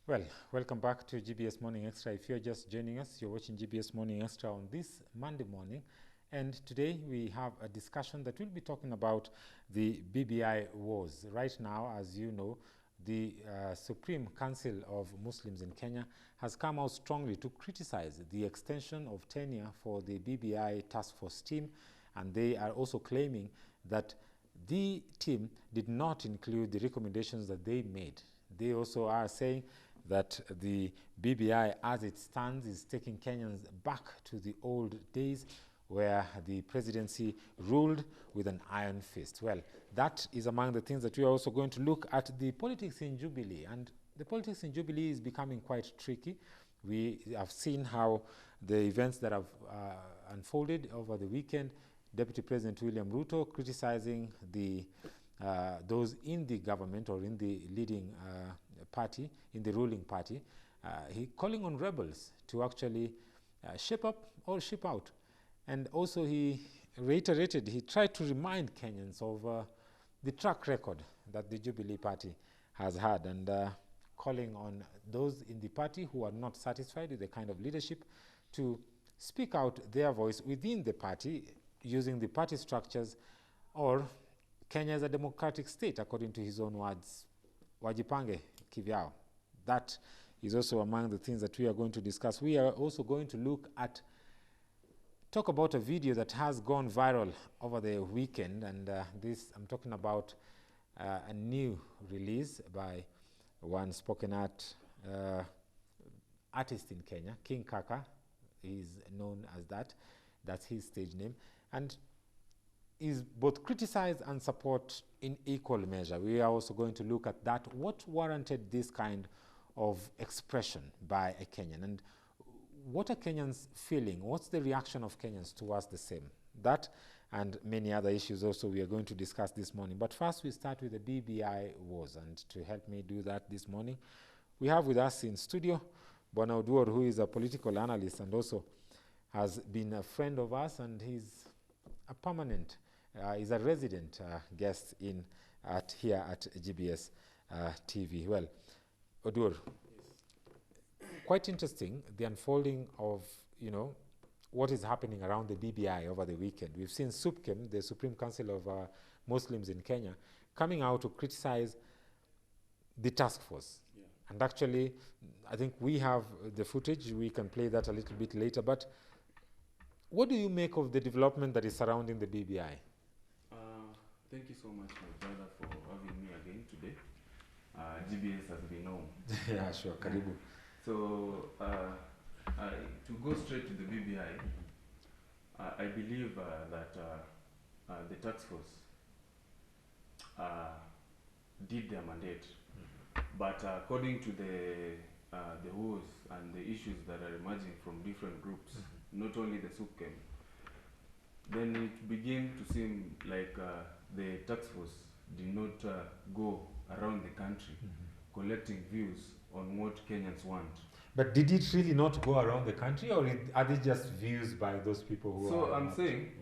Well, welcome back to GBS Morning Extra. If you're just joining us, you're watching GBS Morning Extra on this Monday morning. And today we have a discussion that will be talking about the BBI wars. Right now, as you know, the Supreme Council of Muslims in Kenya has come out strongly to criticize the extension of tenure for the BBI task force team. And they are also claiming that the team did not include the recommendations that they made. They also are saying that the BBI, as it stands, is taking Kenyans back to the old days where the presidency ruled with an iron fist. Well, that is among the things that we are also going to look at the politics in Jubilee. And the politics in Jubilee is becoming quite tricky. We have seen how the events that have unfolded over the weekend, Deputy President William Ruto criticizing those in the government or in the leading party, in the ruling party, he calling on rebels to actually shape up or ship out. And also he reiterated, he tried to remind Kenyans of the track record that the Jubilee Party has had, and calling on those in the party who are not satisfied with the kind of leadership to speak out their voice within the party using the party structures, or Kenya is a democratic state, according to his own words. Wajipange kivyao. That is also among the things that we are going to discuss. We are also going to talk about a video that has gone viral over the weekend, and this, I'm talking about a new release by one spoken art artist in Kenya, King Kaka. He's known as that. That's his stage name. And is both criticized and support in equal measure. We are also going to look at that. What warranted this kind of expression by a Kenyan? And what are Kenyans feeling? What's the reaction of Kenyans towards the same? That and many other issues also we are going to discuss this morning. But first we start with the BBI wars. And to help me do that this morning, we have with us in studio Bwana Oduor, who is a political analyst and also has been a friend of us, and he's a permanent is a resident guest here at GBS TV. Well, Oduor, yes. Quite interesting, the unfolding of, what is happening around the BBI over the weekend. We've seen SUPKEM, the Supreme Council of Muslims in Kenya, coming out to criticize the task force. Yeah. And actually, I think we have the footage. We can play that a little bit later. But what do you make of the development that is surrounding the BBI? Thank you so much, my brother, for having me again today. GBS has been known. Yeah, sure. Karibu. So, to go straight to the BBI, I believe that the task force did their mandate. But according to the wars and the issues that are emerging from different groups, not only the SUPKEM, then it began to seem like the task force did not go around the country collecting views on what Kenyans want. But did it really not go around the country, or are they just views by those people who so are... So I'm saying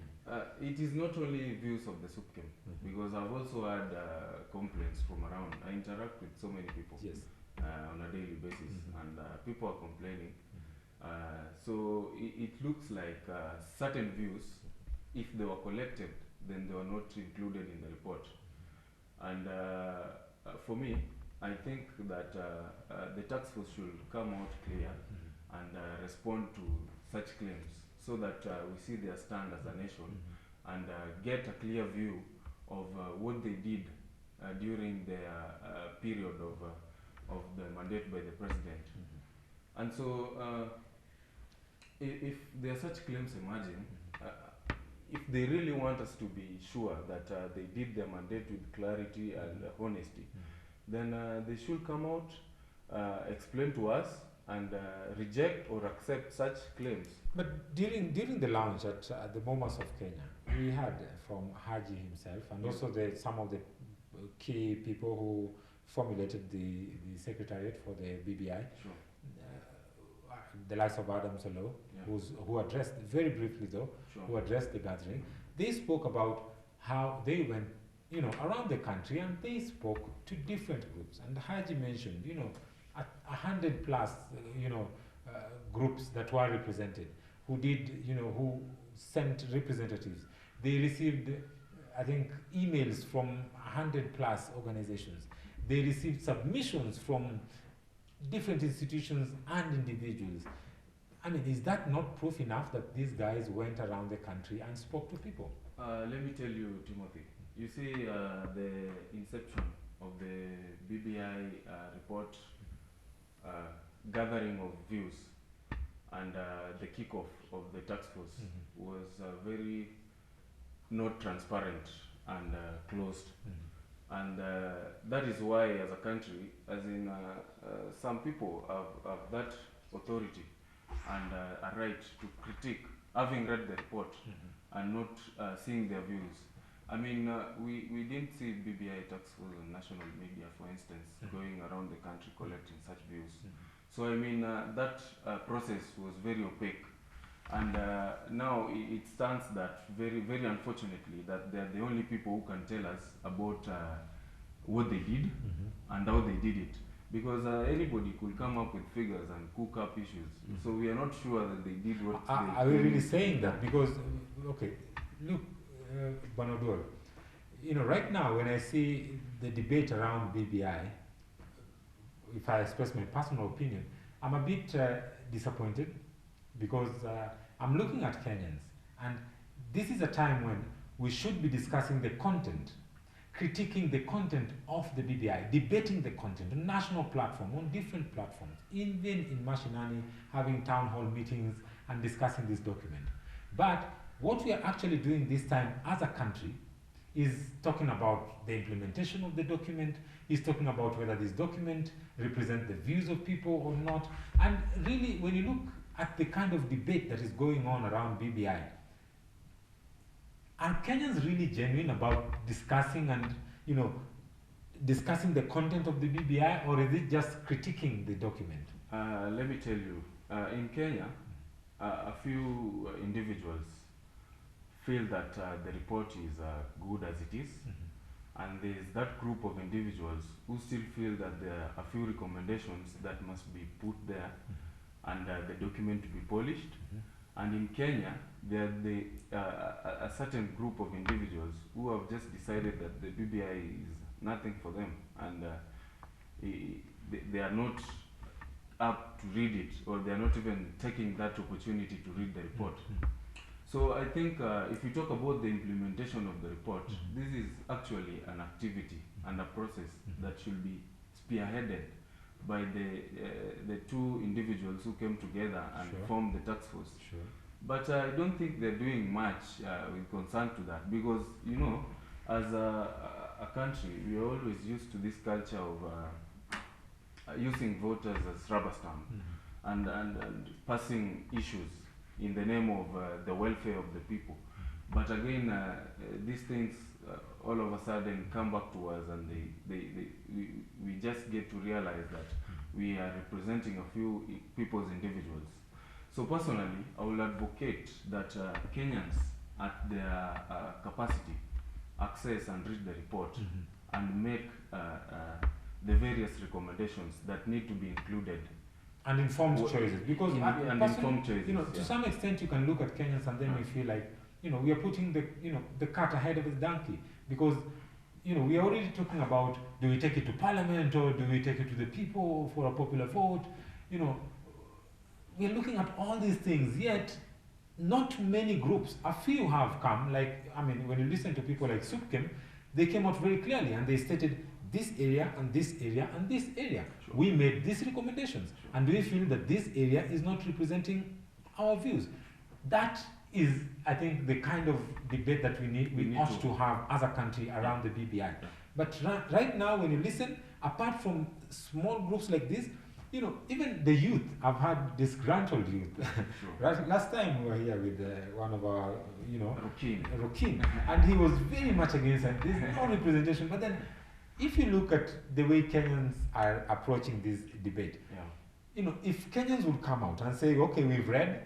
it is not only views of the SUPKEM, because I've also had complaints from around. I interact with so many people. Yes. On a daily basis, and people are complaining. So it looks like certain views, if they were collected, then they were not included in the report. And for me, I think that the task force should come out clear and respond to such claims, so that we see their stand as a nation and get a clear view of what they did during their period of the mandate by the president. And so if there are such claims emerging, if they really want us to be sure that they did their mandate with clarity and honesty, then they should come out, explain to us, and reject or accept such claims. But during the launch at the Bomas of Kenya, we heard from Haji himself, and also some of the key people who formulated the secretariat for the BBI, sure. The likes of Adam Solo, who addressed, very briefly though, sure, who addressed the gathering. They spoke about how they went, around the country, and they spoke to different groups. And Haji mentioned, 100 plus, groups that were represented, who did, who sent representatives. They received, I think, emails from 100 plus organizations. They received submissions from different institutions and individuals. I mean, is that not proof enough that these guys went around the country and spoke to people? Let me tell you, Timothy. You see, the inception of the BBI report, gathering of views, and the kickoff of the task force was very not transparent and closed. And that is why, as a country, as in some people have that authority and a right to critique, having read the report and not seeing their views. I mean, we didn't see BBI tax force on national media, for instance, going around the country collecting such views. So I mean, that process was very opaque. And now it stands that very, very unfortunately that they're the only people who can tell us about what they did and how they did it. Because anybody could come up with figures and cook up issues. So we are not sure that they did what they did. Are we really saying that? Because, okay, look, Banodor, right now when I see the debate around BBI, if I express my personal opinion, I'm a bit disappointed because I'm looking at Kenyans, and this is a time when we should be discussing the content, critiquing the content of the BBI, debating the content on national platform, on different platforms, even in Mashinani, having town hall meetings and discussing this document. But what we are actually doing this time as a country is talking about the implementation of the document, is talking about whether this document represents the views of people or not. And really, when you look at the kind of debate that is going on around BBI, are Kenyans really genuine about discussing and, discussing the content of the BBI, or is it just critiquing the document? Let me tell you, in Kenya, a few individuals feel that the report is good as it is, and there is that group of individuals who still feel that there are a few recommendations that must be put there and the document to be polished. And in Kenya, there are a certain group of individuals who have just decided that the BBI is nothing for them, and they are not up to read it, or they are not even taking that opportunity to read the report. So I think if you talk about the implementation of the report, this is actually an activity and a process that should be spearheaded by the two individuals who came together and formed the task force. But I don't think they're doing much with concern to that, because as a country, we are always used to this culture of using voters as rubber stamp and passing issues in the name of the welfare of the people. But again, these things all of a sudden come back to us, and we just get to realize that we are representing a few people's individuals. So personally, I will advocate that Kenyans at their capacity access and read the report and make the various recommendations that need to be included. And informed choices, because informed choices, to some extent you can look at Kenyans and then we feel like, we are putting the cart ahead of the donkey, because we are already talking about, do we take it to parliament or do we take it to the people for a popular vote? We are looking at all these things, yet not many groups, a few have come, when you listen to people like Supkem, they came out very clearly and they stated this area and this area and this area. We made these recommendations, and we feel that this area is not representing our views. That is, I think, the kind of debate that we ought to have as a country around the BBI. But right now, when you listen, apart from small groups like this, even the youth, I've had disgruntled youth. Last time we were here with one of our, Rokin, and he was very much against it. There's no representation. But then, if you look at the way Kenyans are approaching this debate, if Kenyans would come out and say, okay, we've read,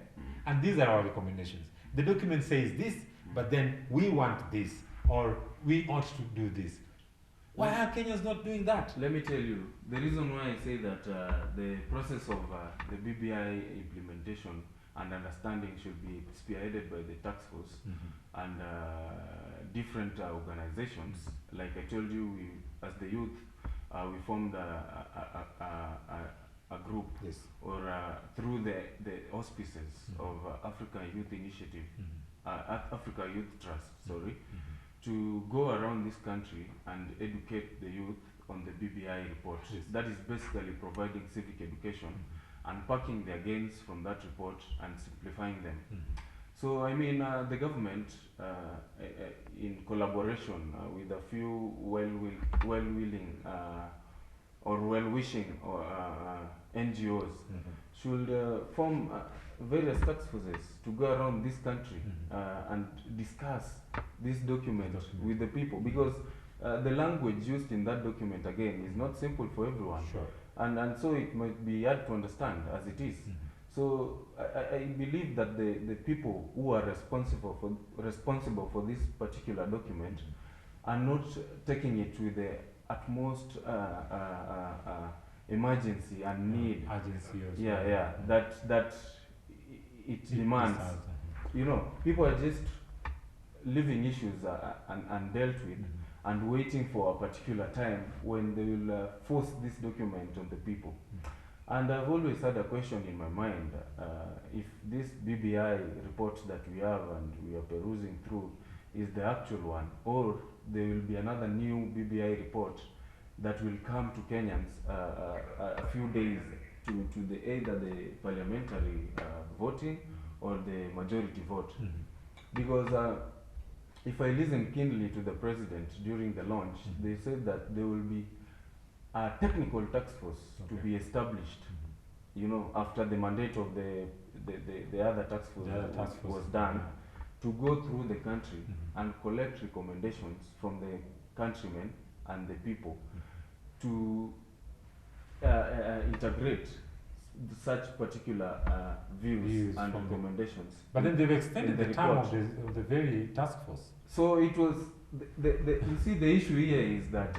and these are our recommendations. The document says this, but then we want this, or we ought to do this. Why are Kenyans not doing that? Let me tell you, the reason why I say that the process of the BBI implementation and understanding should be spearheaded by the task force and different organizations. Like I told you, we, as the youth, we formed a group, yes, or through the auspices of Africa Youth Initiative, Africa Youth Trust, sorry, to go around this country and educate the youth on the BBI report. Yes. That is basically providing civic education, unpacking their gains from that report and simplifying them. So I mean, the government, in collaboration with a few well-willing or well-wishing NGOs, should form various task forces to go around this country and discuss this document with the people, because the language used in that document again is not simple for everyone. Sure. And so it might be hard to understand as it is. So I believe that the people who are responsible for this particular document are not taking it with the utmost emergency and need. Urgency also. Yeah, that it demands. You know, people are just leaving issues undealt with and waiting for a particular time when they will force this document on the people. And I've always had a question in my mind, if this BBI report that we have and we are perusing through is the actual one, or there will be another new BBI report that will come to Kenyans a few days to the either the parliamentary voting or the majority vote. Because if I listen keenly to the president during the launch, they said that there will be a technical task force to be established, you know, after the mandate of the other task force was done, to go through the country and collect recommendations from the countrymen and the people to integrate such particular views and recommendations. But then they've extended the time of the very task force. So it was, you see, the issue here is that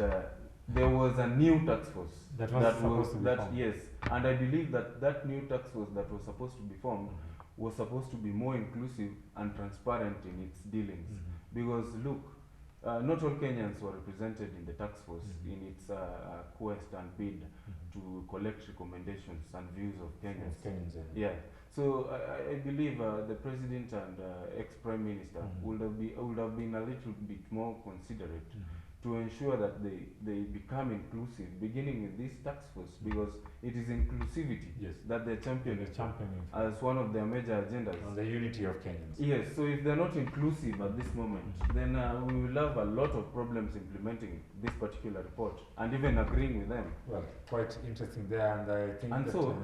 there was a new task force that was supposed to be formed. Yes, and I believe that new task force that was supposed to be formed was supposed to be more inclusive and transparent in its dealings. Because look, not all Kenyans were represented in the task force in its quest and bid to collect recommendations and views of Kenyans. Yeah. So I believe the president and ex-prime minister would have been a little bit more considerate to ensure that they become inclusive, beginning with this task force, because it is inclusivity that they're championing as one of their major agendas. On the unity of Kenyans. Yes, so if they're not inclusive at this moment, then we will have a lot of problems implementing this particular report and even agreeing with them. Well, quite interesting there, and I think and that, so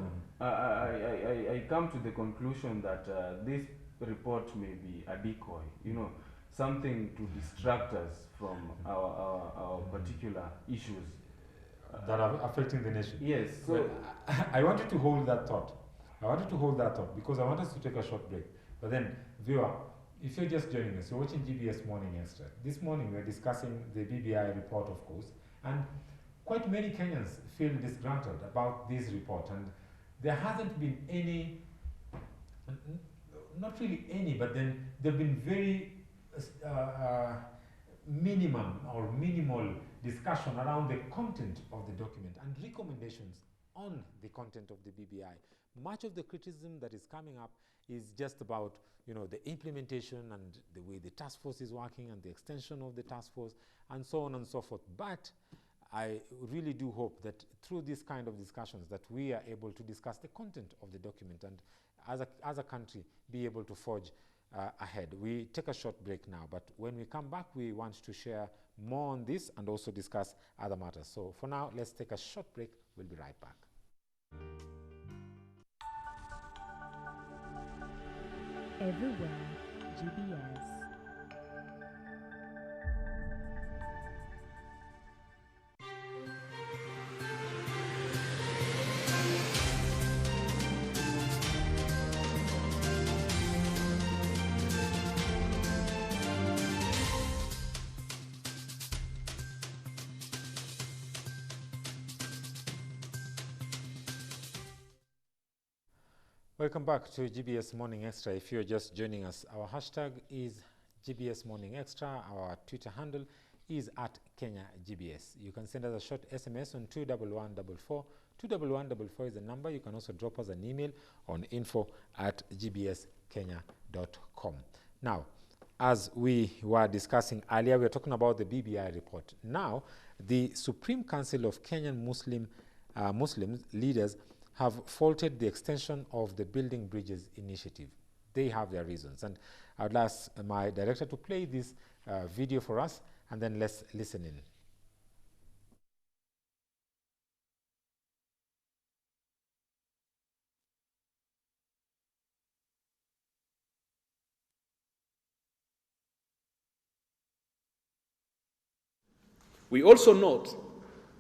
I come to the conclusion that this report may be a decoy, you know, something to distract us from our particular issues that are affecting the nation. Yes. So well, I wanted to hold that thought. Because I want us to take a short break. But then, viewer, if you're just joining us, you're watching GBS Morning Extra. This morning we're discussing the BBI report, of course, and quite many Kenyans feel disgruntled about this report, and there hasn't been any, not really any, but then there have been very minimal discussion around the content of the document and recommendations on the content of the BBI. Much of the criticism that is coming up is just about, you know, the implementation and the way the task force is working and the extension of the task force and so on and so forth. But I really do hope that through this kind of discussions that we are able to discuss the content of the document and as a country be able to forge ahead. We take a short break now, but when we come back, we want to share more on this and also discuss other matters. So for now, let's take a short break. We'll be right back. Everywhere, GBS. Welcome back to GBS Morning Extra. If you're just joining us, our hashtag is GBS Morning Extra. Our Twitter handle is @KenyaGBS. You can send us a short SMS on 21144. 21144 is the number. You can also drop us an email on info@gbskenya.com. Now, as we were discussing earlier, we were talking about the BBI report. Now, the Supreme Council of Kenyan Muslim leaders have faulted the extension of the Building Bridges initiative. They have their reasons. And I would ask my director to play this video for us, and then let's listen in. We also note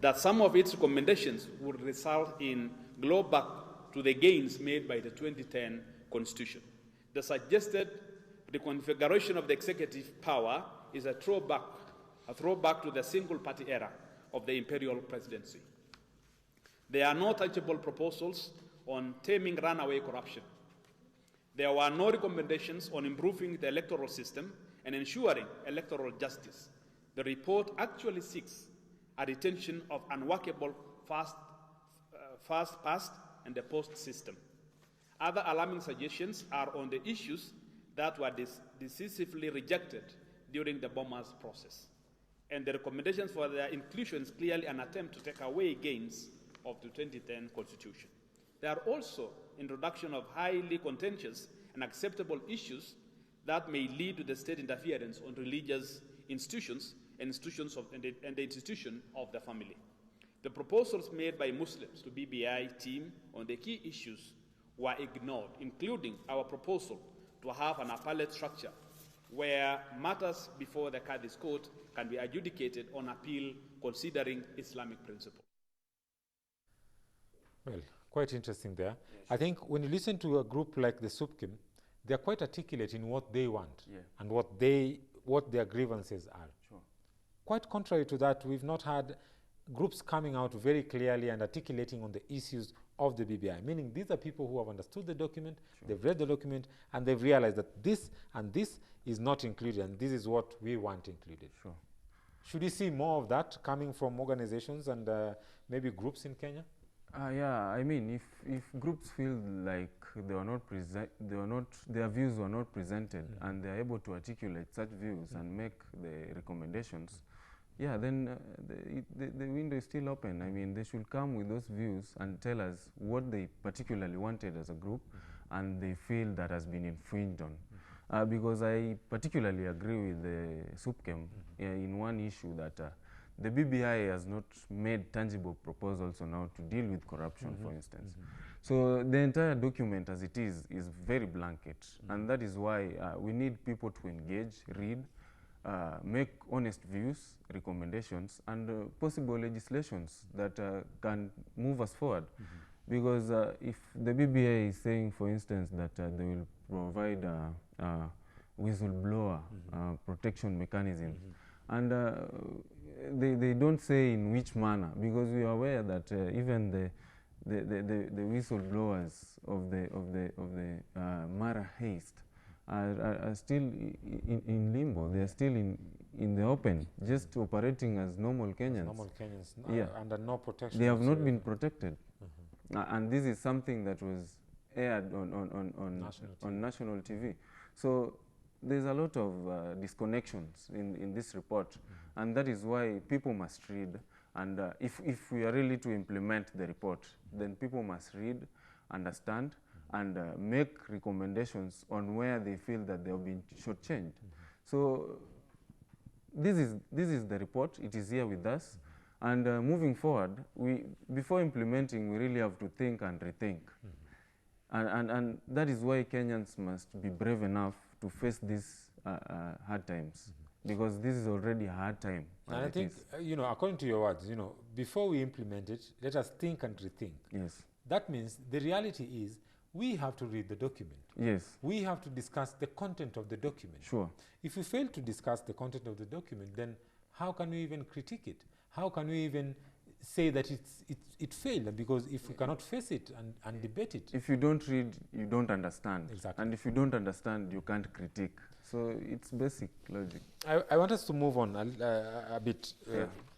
that some of its recommendations would result in blowback to the gains made by the 2010 Constitution. The suggested reconfiguration of the executive power is a throwback to the single-party era of the imperial presidency. There are no tangible proposals on taming runaway corruption. There were no recommendations on improving the electoral system and ensuring electoral justice. The report actually seeks a retention of unworkable fast past and the post system. Other alarming suggestions are on the issues that were decisively rejected during the bombers process. And the recommendations for their inclusion is clearly an attempt to take away gains of the 2010 Constitution. There are also introduction of highly contentious and acceptable issues that may lead to the state interference on religious institutions and the institution of the family. The proposals made by Muslims to BBI team on the key issues were ignored, including our proposal to have an appellate structure where matters before the Qadhi's court can be adjudicated on appeal considering Islamic principles. Well, quite interesting there. Yes. I think when you listen to a group like the SUPKIM, they're quite articulate in what they want and what their grievances are. Sure. Quite contrary to that, we've not had groups coming out very clearly and articulating on the issues of the BBI, meaning these are people who have understood the document, they've read the document, and they've realized that this and this is not included, and this is what we want included. Sure. Should we see more of that coming from organizations and maybe groups in Kenya? Yeah, I mean, if groups feel like their views were not presented, and they are able to articulate such views and make the recommendations, yeah, then the window is still open. I mean, they should come with those views and tell us what they particularly wanted as a group and they feel that has been infringed on. Because I particularly agree with the SUPKEM in one issue that the BBI has not made tangible proposals on how to deal with corruption, for instance. So the entire document as it is very blanket. And that is why we need people to engage, read, make honest views, recommendations, and possible legislations that can move us forward. Because if the BBI is saying, for instance, that they will provide whistleblower protection mechanisms, and they don't say in which manner, because we are aware that even the whistleblowers of the Mara haste are still in limbo. They are still in the open, just operating as normal Kenyans. Normal Kenyans, under no protection. They have not been protected. And this is something that was aired on national TV. So there's a lot of disconnections in this report, and that is why people must read. And if we are really to implement the report, then people must read, understand, and make recommendations on where they feel that they have been shortchanged. So this is the report. It is here with us. And moving forward, before implementing, we really have to think and rethink. And that is why Kenyans must be brave enough to face these hard times, because this is already a hard time. And I think, according to your words, before we implement it, let us think and rethink. Yes. That means the reality is we have to read the document. Yes. We have to discuss the content of the document. Sure. If we fail to discuss the content of the document, then how can we even critique it? How can we even say that it failed, because if we cannot face it and debate it. If you don't read, you don't understand. Exactly. And if you don't understand, you can't critique. So it's basic logic. I want us to move on a bit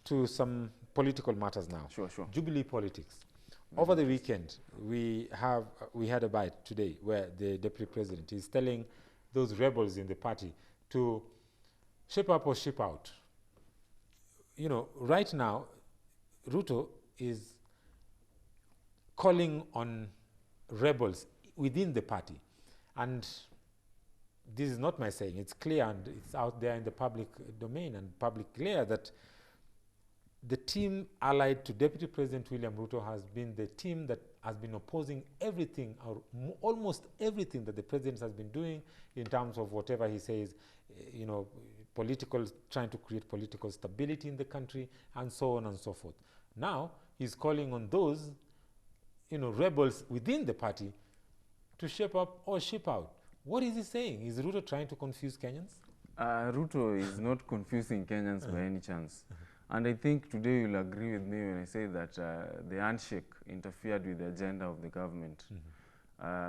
to some political matters now. Sure. Jubilee politics. Over the weekend, we had a bite today where the deputy president is telling those rebels in the party to shape up or ship out. You know, right now, Ruto is calling on rebels within the party. And this is not my saying, it's clear and it's out there in the public domain and public clear that the team allied to Deputy President William Ruto has been the team that has been opposing everything, or almost everything that the president has been doing in terms of whatever he says, you know, trying to create political stability in the country, and so on and so forth. Now, he's calling on those, you know, rebels within the party to shape up or ship out. What is he saying? Is Ruto trying to confuse Kenyans? Ruto is not confusing Kenyans by any chance. And I think today you'll agree with me when I say that the handshake interfered with the agenda of the government.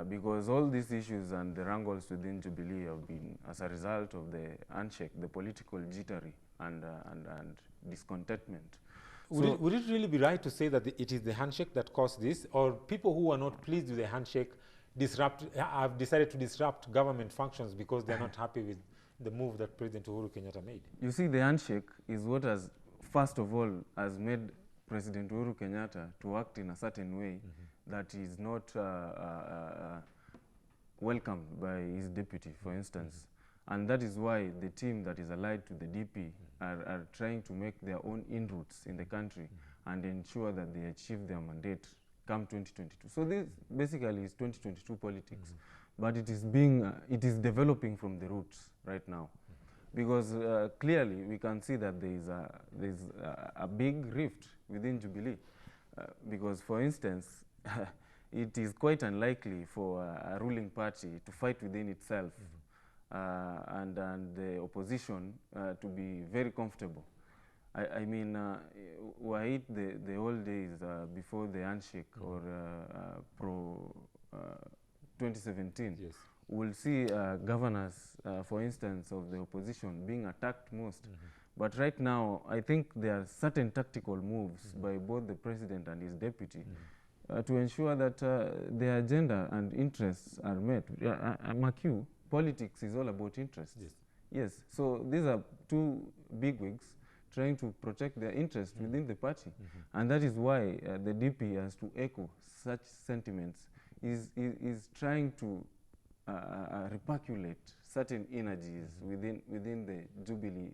Because all these issues and the wrangles within Jubilee have been as a result of the handshake, the political jittery and discontentment. Would it really be right to say that it is the handshake that caused this, or people who are not pleased with the handshake have decided to disrupt government functions because they are not happy with the move that President Uhuru Kenyatta made? You see, the handshake is what has, first of all, has made President Uhuru Kenyatta to act in a certain way that is not welcomed by his deputy, for instance. And that is why the team that is allied to the DP are trying to make their own inroads in the country and ensure that they achieve their mandate come 2022. So this basically is 2022 politics, but it is developing from the roots right now. Because clearly we can see that there is a big rift within Jubilee. Because, for instance, it is quite unlikely for a ruling party to fight within itself and the opposition to be very comfortable. I mean, were it the old days before the handshake or pro 2017, yes, we'll see governors, for instance, of the opposition being attacked most. But right now, I think there are certain tactical moves by both the president and his deputy to ensure that their agenda and interests are met. Makiu, politics is all about interest. Yes. Yes. So these are two bigwigs trying to protect their interests within the party. And that is why the DP has to echo such sentiments, is trying to reperculate certain energies within the Jubilee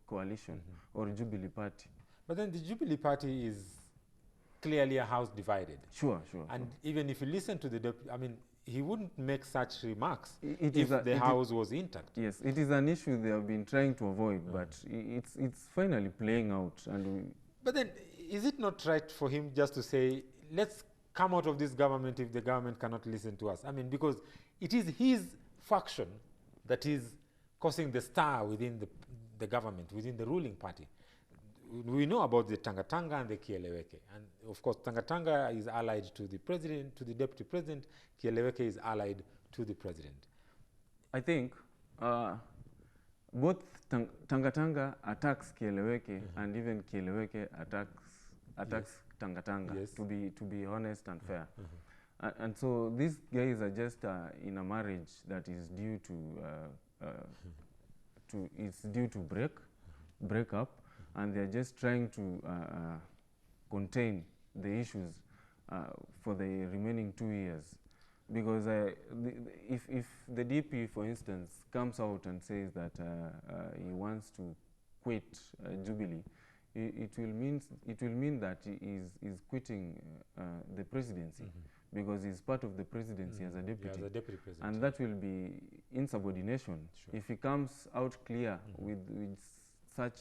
coalition or Jubilee party. But then the Jubilee party is clearly a house divided. Sure. And even if you listen to the deputy, I mean, he wouldn't make such remarks if the house was intact. Yes, it is an issue they have been trying to avoid, but it's finally playing out. But then, is it not right for him just to say, let's come out of this government if the government cannot listen to us? I mean, because it is his faction that is causing the stir within the government, within the ruling party. We know about the Tanga and the Kieleweke. And of course, Tanga is allied to the president, to the deputy president. Kieleweke is allied to the president. I think both Tanga attacks Kieleweke and even Kieleweke attacks Tanga, yes, to be honest and fair. And so these guys are just in a marriage that is due to break up. And they're just trying to contain the issues for the remaining 2 years. Because if the DP, for instance, comes out and says that he wants to quit Jubilee, it will mean that he is quitting the presidency, because he's part of the presidency as a deputy. Yeah, as a deputy president. And that will be insubordination. Sure. If he comes out clear with such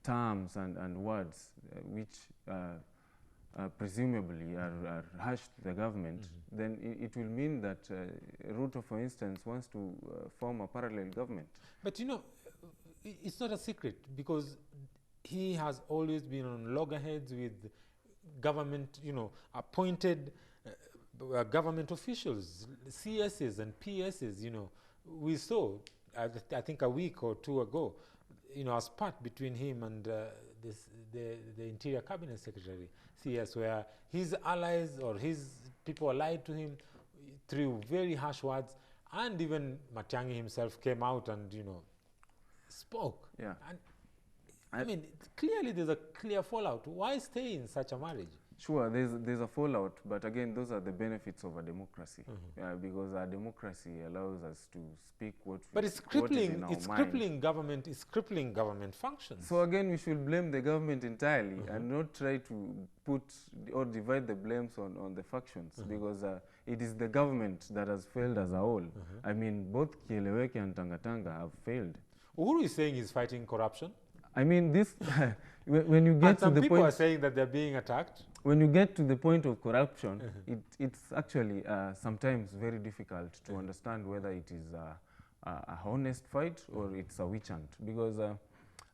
terms and words which presumably are harsh to the government, then it will mean that Ruto, for instance, wants to form a parallel government. But you know, it's not a secret, because he has always been on loggerheads with government, appointed government officials, CSs and PSs. We saw, I think a week or two ago, a spat between him and the Interior Cabinet Secretary, CS, where his allies or his people lied to him through very harsh words, and even Matiang'i himself came out and, spoke. Yeah. And I mean, clearly there's a clear fallout. Why stay in such a marriage? Sure, there's a fallout, but again, those are the benefits of a democracy. Because our democracy allows us to speak what but it's crippling. It's crippling government. It's crippling government functions. So again, we should blame the government entirely and not try to put or divide the blames on the factions, because it is the government that has failed as a whole. I mean, both Kieleweke and Tangatanga have failed. Uhuru is saying he's fighting corruption. I mean, this when you get and some to the people point, are saying that they're being attacked. when you get to the point of corruption, it's actually sometimes very difficult to understand whether it is a honest fight or it's a witch hunt. Because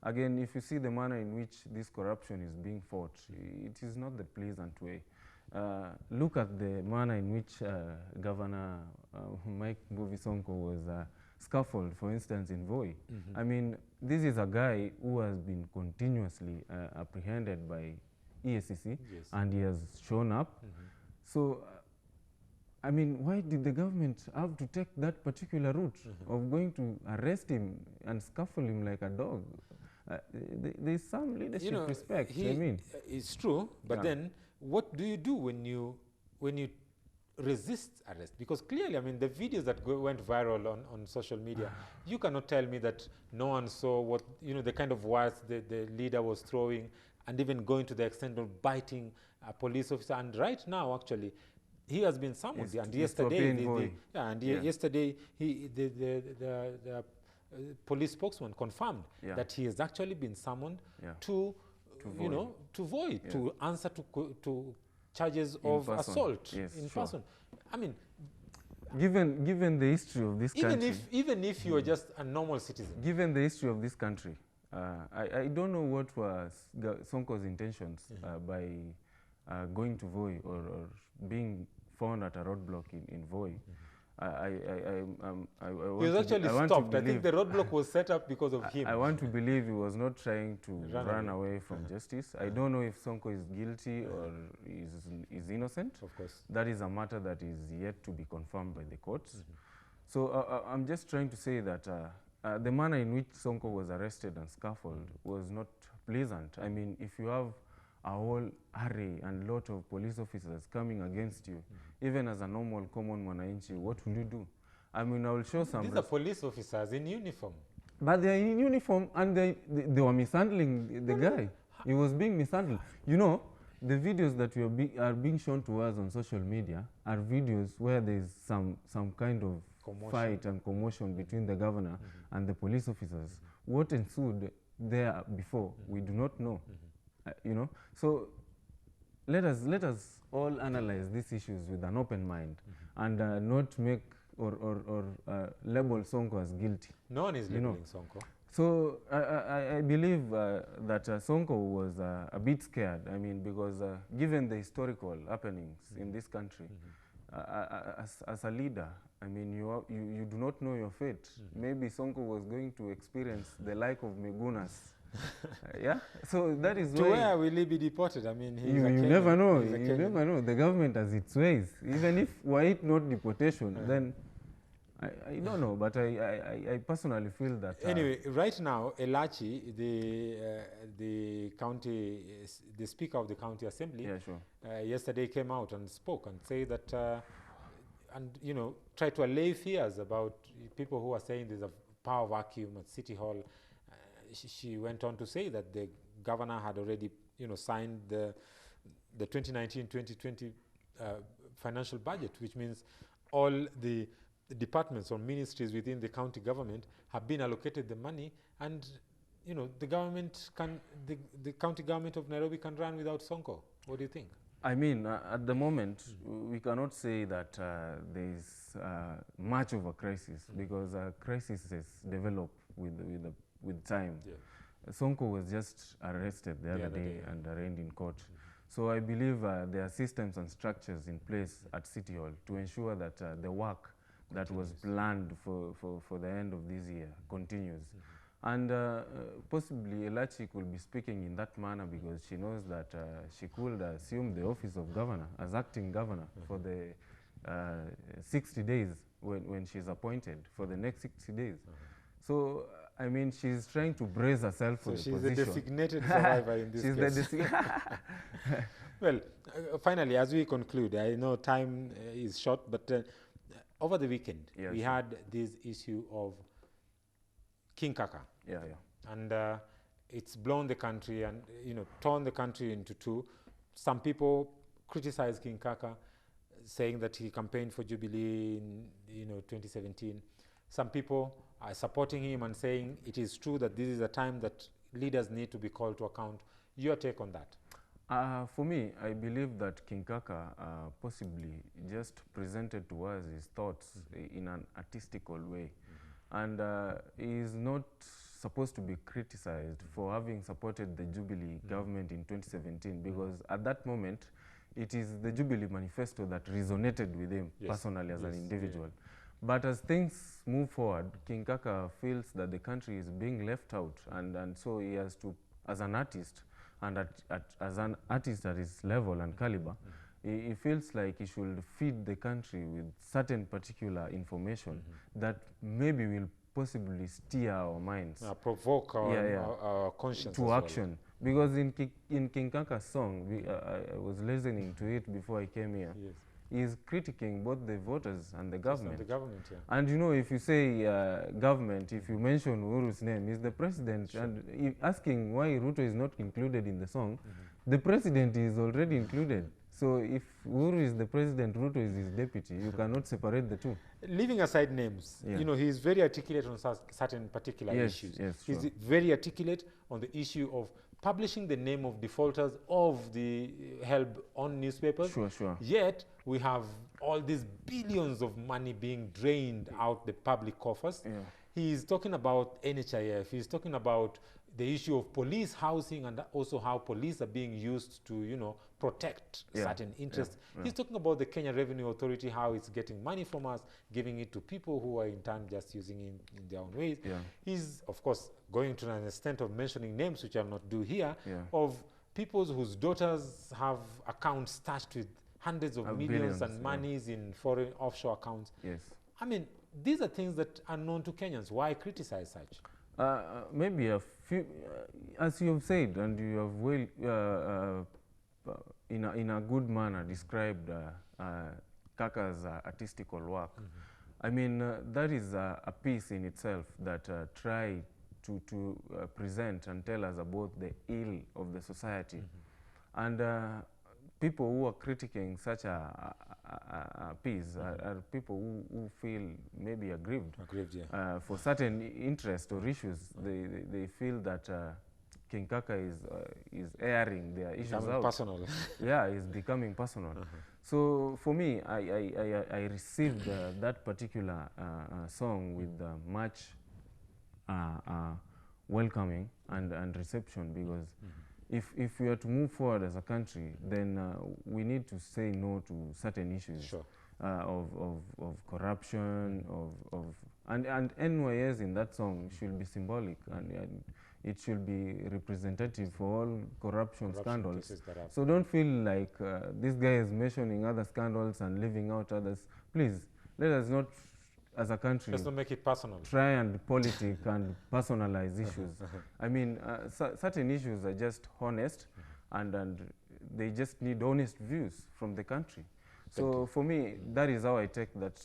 again, if you see the manner in which this corruption is being fought, it is not the pleasant way. Look at the manner in which Governor Mike Mbuvi Sonko was scaffolded, for instance, in Voi. I mean, this is a guy who has been continuously apprehended by EACC, and he has shown up. So, I mean, why did the government have to take that particular route of going to arrest him and scaffold him like a dog? There's some leadership respect. I mean, it's true, but then what do you do when you resist arrest? Because clearly, I mean, the videos that went viral on social media, you cannot tell me that no one saw what, the kind of words the leader was throwing, and even going to the extent of biting a police officer. And right now, actually, he has been summoned. And yesterday, yesterday, the police spokesman confirmed that he has actually been summoned to Voi, to answer to charges of assault in person. I mean, given the history of this country, even if you are just a normal citizen, given the history of this country, I don't know what was Sonko's intentions by going to Voi or being found at a roadblock in Voi. He was actually stopped. I think the roadblock was set up because of him. I want to believe he was not trying to run away from justice. I don't know if Sonko is guilty or is innocent. Of course. That is a matter that is yet to be confirmed by the courts. So I'm just trying to say that the manner in which Sonko was arrested and scaffolded was not pleasant. I mean, if you have a whole array and lot of police officers coming against you, even as a normal common mwananchi, what will you do? I mean, I will show some... These are police officers in uniform. But they are in uniform, and they were mishandling the guy. He was being mishandled. The videos that are being shown to us on social media are videos where there's some kind of fight and commotion between the governor and the police officers. What ensued there before, we do not know. So let us all analyze these issues with an open mind and not make or label Sonko as guilty. No one is labeling Sonko. So I believe that Sonko was a bit scared. I mean, because given the historical happenings in this country, as a leader, I mean, you do not know your fate. Maybe Sonko was going to experience the like of Migunas. So that is to where will he be deported? I mean, you never know. You never know. The government has its ways. Even if were it not deportation, then I don't know. But I personally feel that. Anyway, right now, Elachi, the Speaker of the County Assembly, yesterday came out and spoke and said that, try to allay fears about people who are saying there's a power vacuum at City Hall. She went on to say that the governor had already, signed the 2019-2020 financial budget, which means all the departments or ministries within the county government have been allocated the money, and the government the county government of Nairobi can run without Sonko. What do you think? I mean, at the moment, we cannot say that there is much of a crisis because crises develop with time. Sonko was just arrested the other day and arraigned in court. So I believe there are systems and structures in place at City Hall to ensure that the work that was planned for the end of this year continues. And possibly Elachi will be speaking in that manner because she knows that she could assume the office of governor as acting governor for the 60 days when she's appointed, for the next 60 days. So, I mean, she's trying to brace herself for the position. So she's the designated survivor in this case. Well, finally, as we conclude, I know time is short, but over the weekend, we had this issue of King Kaka. And it's blown the country and, torn the country into two. Some people criticize King Kaka, saying that he campaigned for Jubilee in 2017. Some people are supporting him and saying it is true that this is a time that leaders need to be called to account. Your take on that? For me, I believe that King Kaka possibly just presented to us his thoughts in an artistical way. And he is not supposed to be criticized for having supported the Jubilee government in 2017, because at that moment, it is the Jubilee manifesto that resonated with him personally as an individual. But as things move forward, King Kaka feels that the country is being left out, and so he has to, as an artist, and as an artist at his level and caliber, he feels like he should feed the country with certain particular information that maybe will possibly steer our minds. Provoke our conscience to action. Because in King Kaka's song, I was listening to it before I came here. He's critiquing both the voters and the government. And if you say government, if you mention Uhuru's name, he's the president. And asking why Ruto is not included in the song, the president is already included. So if Uhuru is the president, Ruto is his deputy. You cannot separate the two. Leaving aside names, he's very articulate on certain particular issues. He's very articulate on the issue of publishing the name of defaulters of the help on newspapers. Yet we have all these billions of money being drained out the public coffers. He's talking about NHIF. He's talking about the issue of police housing and also how police are being used to, protect certain interests. He's talking about the Kenya Revenue Authority, how it's getting money from us, giving it to people who are in turn just using it in their own ways. He's, of course, going to an extent of mentioning names, which I'll not do here, of people whose daughters have accounts stashed with hundreds of millions and monies in foreign offshore accounts. I mean, these are things that are known to Kenyans. Why criticize such? Maybe a few, as you have said, and you have well, in a good manner described Kaka's artistical work. I mean, that is a piece in itself that try to present and tell us about the ill of the society. And people who are critiquing such a piece are people who feel maybe aggrieved for certain interest or issues. They feel that King Kaka is airing their issues out. Personal. It's becoming personal. So for me, I received that particular song with much welcoming and reception, because if we are to move forward as a country, then we need to say no to certain issues of corruption, and NYS in that song should be symbolic, and it should be representative for all corruption scandals. So don't feel like this guy is mentioning other scandals and leaving out others. Please, let us not, as a country, let's not make it personal. Try and politic and personalize issues. I mean, certain issues are just honest, and they just need honest views from the country. So for me, that is how I take that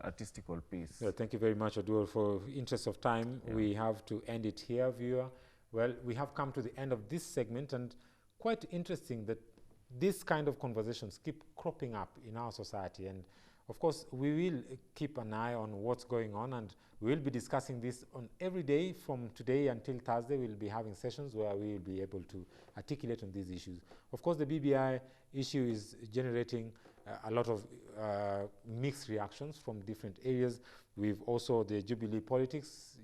artistical piece. Thank you very much, Oduor. For interest of time, we have to end it here, viewer. Well, we have come to the end of this segment, and quite interesting that this kind of conversations keep cropping up in our society. And of course, we will keep an eye on what's going on, and we will be discussing this on every day from today until Thursday. We'll be having sessions where we will be able to articulate on these issues. Of course, the BBI issue is generating a lot of mixed reactions from different areas. We've also the Jubilee politics,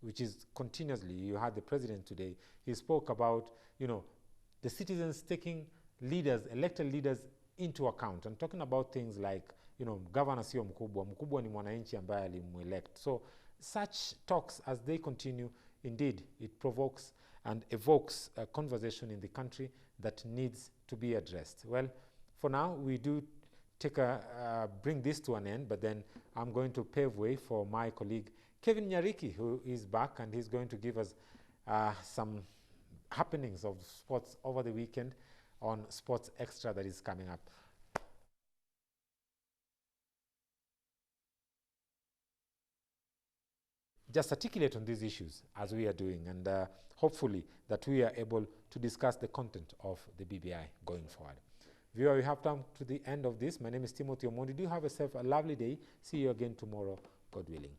which is continuously, you had the president today, he spoke about, the citizens taking leaders, elected leaders into account, and talking about things like, governor sio mkubwa, mkubwa ni mwananchi ambaye alimuelect. So such talks, as they continue, indeed, it provokes and evokes a conversation in the country that needs to be addressed. Well, for now, we do bring this to an end, but then I'm going to pave way for my colleague Kevin Nyariki, who is back, and he's going to give us some happenings of sports over the weekend on Sports Extra that is coming up. Just articulate on these issues as we are doing, and hopefully that we are able to discuss the content of the BBI going forward. Viewer, we have come to the end of this. My name is Timothy Omondi. Do have yourself a lovely day. See you again tomorrow, God willing.